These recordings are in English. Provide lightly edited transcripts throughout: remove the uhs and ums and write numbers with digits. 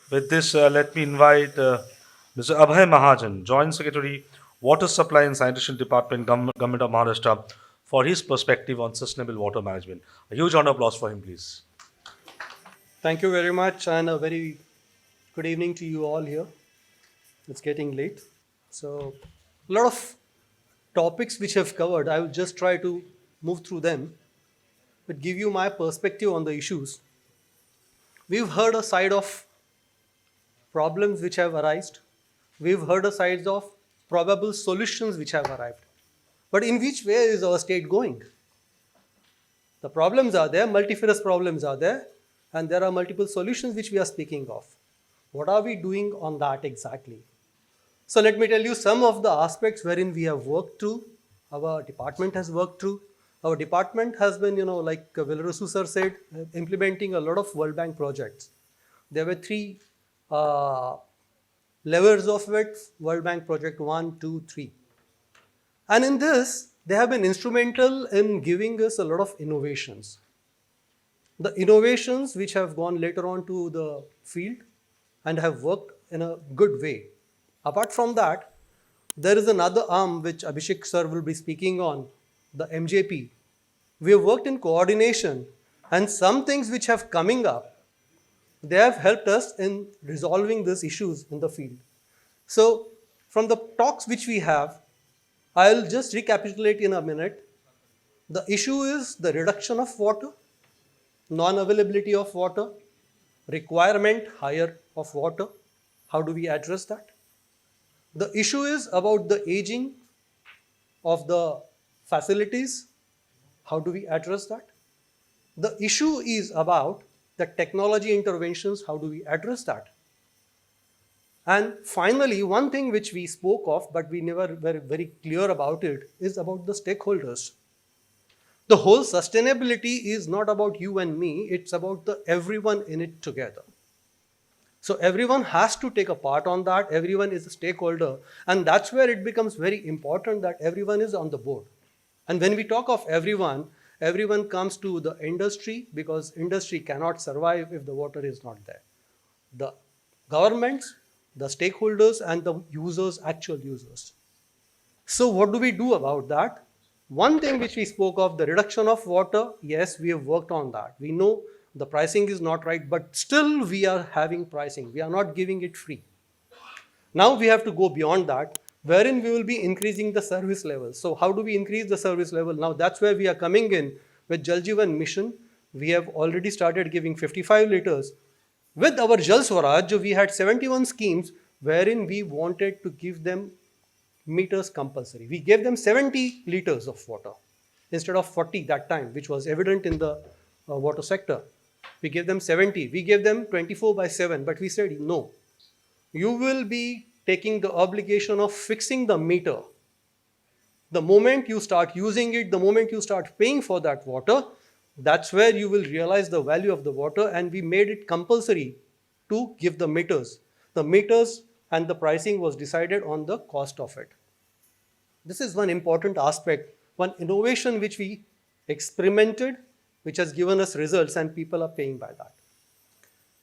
With this, let me invite Mr. Abhay Mahajan, Joint Secretary, Water Supply and Sanitation Department, Government of Maharashtra, for his perspective on sustainable water management. A huge round of applause for him, please. Thank you very much, and a very good evening to you all here. It's getting late. So, a lot of topics which I've covered, I will just try to move through them, but give you my perspective on the issues. We've heard a side of problems which have arisen, we've heard a side of probable solutions which have arrived. But in which way is our state going? The problems are there, multifarious problems are there, and there are multiple solutions which we are speaking of. What are we doing on that exactly? So let me tell you some of the aspects wherein we have worked through, our department has worked through. Our department has been, like Vilarasu sir said, implementing a lot of World Bank projects. There were three uh, levels of it, World Bank project 1, 2, 3. And in this, they have been instrumental in giving us a lot of innovations. The innovations which have gone later on to the field and have worked in a good way. Apart from that, there is another arm which Abhishek sir will be speaking on, the MJP. We have worked in coordination, and some things which have coming up, they have helped us in resolving these issues in the field. So, from the talks which we have, I'll just recapitulate in a minute. The issue is the reduction of water, non-availability of water, requirement higher of water. How do we address that? The issue is about the aging of the facilities. How do we address that? The issue is about the technology interventions. How do we address that? And finally, one thing which we spoke of, but we never were very clear about it, is about the stakeholders. The whole sustainability is not about you and me, it's about the everyone in it together. So everyone has to take a part on that, everyone is a stakeholder, and that's where it becomes very important that everyone is on the board. And when we talk of everyone, everyone comes to the industry because industry cannot survive if the water is not there. The governments, the stakeholders, and the users, actual users. So what do we do about that? One thing which we spoke of, the reduction of water, yes, we have worked on that. We know the pricing is not right, but still we are having pricing. We are not giving it free. Now we have to go beyond that, wherein we will be increasing the service level. So how do we increase the service level? Now that's where we are coming in with Jal Jeevan Mission. We have already started giving 55 liters. With our Jal Swaraj, we had 71 schemes wherein we wanted to give them meters compulsory. We gave them 70 liters of water instead of 40 that time, which was evident in the water sector. We gave them 70. We gave them 24 by 7, but we said no. You will be taking the obligation of fixing the meter. The moment you start using it, the moment you start paying for that water, that's where you will realize the value of the water, and we made it compulsory to give the meters. The meters and the pricing was decided on the cost of it. This is one important aspect, one innovation which we experimented, which has given us results, and people are paying by that.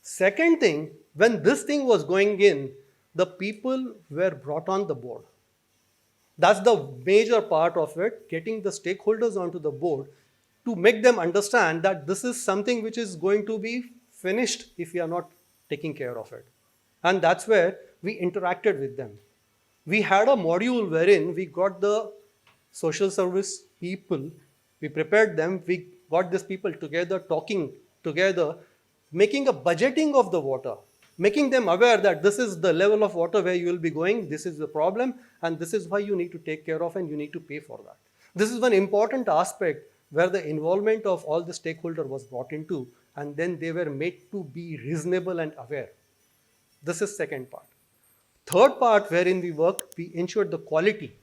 Second thing, when this thing was going in, the people were brought on the board. That's the major part of it, getting the stakeholders onto the board to make them understand that this is something which is going to be finished if we are not taking care of it. And that's where we interacted with them. We had a module wherein we got the social service people, we prepared them, we got these people together, talking together, making a budgeting of the water, making them aware that this is the level of water where you will be going, this is the problem, and this is why you need to take care of and you need to pay for that. This is one important aspect where the involvement of all the stakeholder was brought into, and then they were made to be reasonable and aware. This is second part. Third part wherein we worked, we ensured the quality.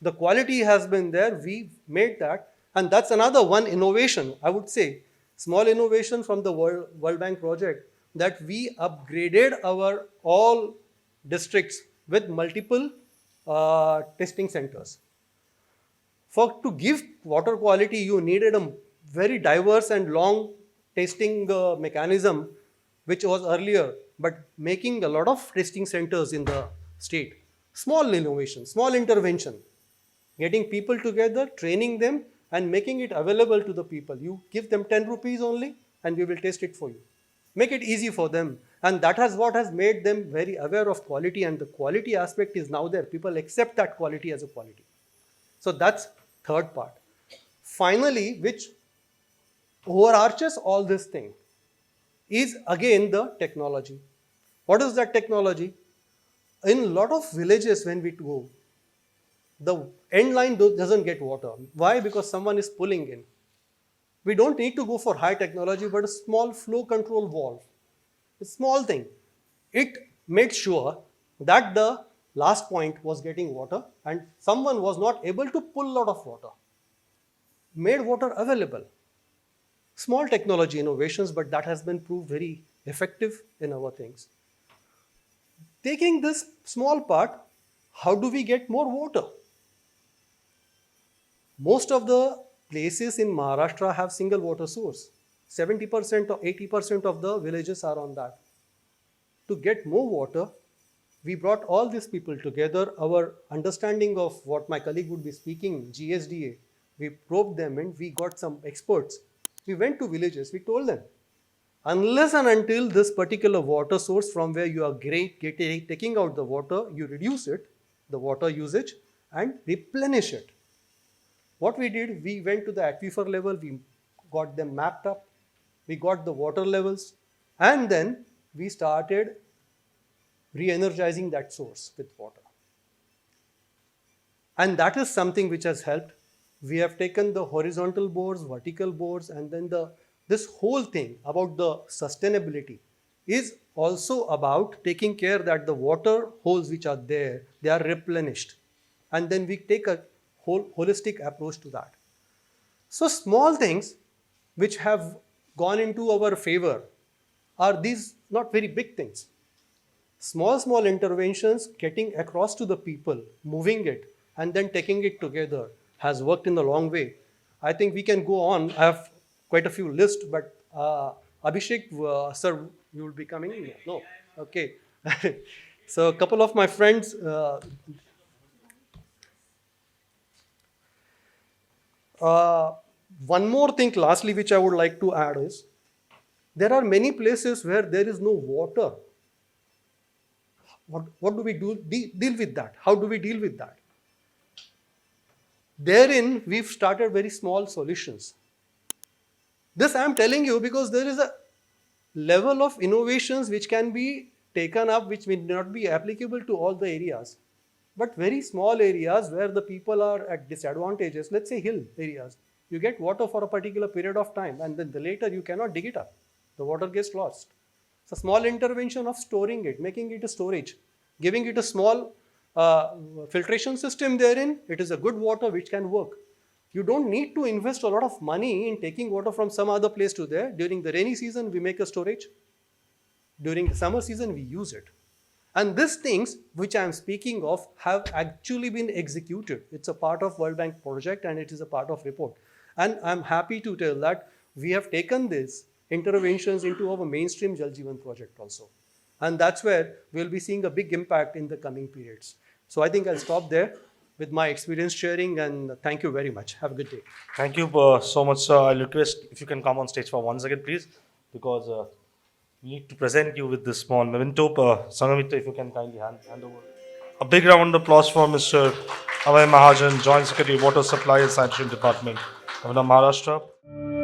The quality has been there, we made that, and that's another one innovation, I would say, small innovation from the World Bank project, that we upgraded our all districts with multiple testing centers. For to give water quality, you needed a very diverse and long testing mechanism, which was earlier but making a lot of testing centers in the state. Small innovation, small intervention, getting people together, training them, and making it available to the people. You give them 10 rupees only, and we will test it for you. Make it easy for them. And that is what has made them very aware of quality, and the quality aspect is now there. People accept that quality as a quality. So that's third part. Finally, which overarches all this thing, is again the technology. What is that technology? In a lot of villages when we go, the end line doesn't get water. Why? Because someone is pulling in. We don't need to go for high technology, but a small flow control valve, a small thing. It made sure that the last point was getting water and someone was not able to pull a lot of water. Made water available. Small technology innovations, but that has been proved very effective in our things. Taking this small part, how do we get more water? Most of the places in Maharashtra have single water source. 70% or 80% of the villages are on that. To get more water, we brought all these people together. Our understanding of what my colleague would be speaking, GSDA, we probed them in, we got some experts. We went to villages, we told them, unless and until this particular water source from where you are taking out the water, you reduce it, the water usage, and replenish it. What we did, we went to the aquifer level, we got them mapped up, we got the water levels, and then we started re-energizing that source with water. And that is something which has helped. We have taken the horizontal bores, vertical bores, and then this whole thing about the sustainability is also about taking care that the water holes which are there, they are replenished. And then we take a holistic approach to that. So small things which have gone into our favor are these not very big things. Small interventions getting across to the people, moving it, and then taking it together has worked in the long way. I think we can go on. I have quite a few lists, but Abhishek, sir, you will be coming in? No? Okay. So a couple of my friends, one more thing lastly which I would like to add is, there are many places where there is no water. What do we do? Deal with that? How do we deal with that? Therein, we've started very small solutions. This I am telling you because there is a level of innovations which can be taken up, which may not be applicable to all the areas. But very small areas where the people are at disadvantages, let's say hill areas, you get water for a particular period of time and then later you cannot dig it up. The water gets lost. So small intervention of storing it, making it a storage, giving it a small filtration system therein, it is a good water which can work. You don't need to invest a lot of money in taking water from some other place to there. During the rainy season, we make a storage. During the summer season, we use it. And these things which I am speaking of have actually been executed. It's a part of World Bank project and it is a part of report. And I'm happy to tell that we have taken these interventions into our mainstream Jal Jeevan project also. And that's where we'll be seeing a big impact in the coming periods. So I think I'll stop there with my experience sharing, and thank you very much. Have a good day. Thank you so much, sir. I'll request if you can come on stage for 1 second, please, because we need to present you with this small memento. Sangamitra, if you can kindly hand over. A big round of applause for Mr. Abhay Mahajan, Joint Secretary, Water Supply and Sanitation Department, Governor of Maharashtra.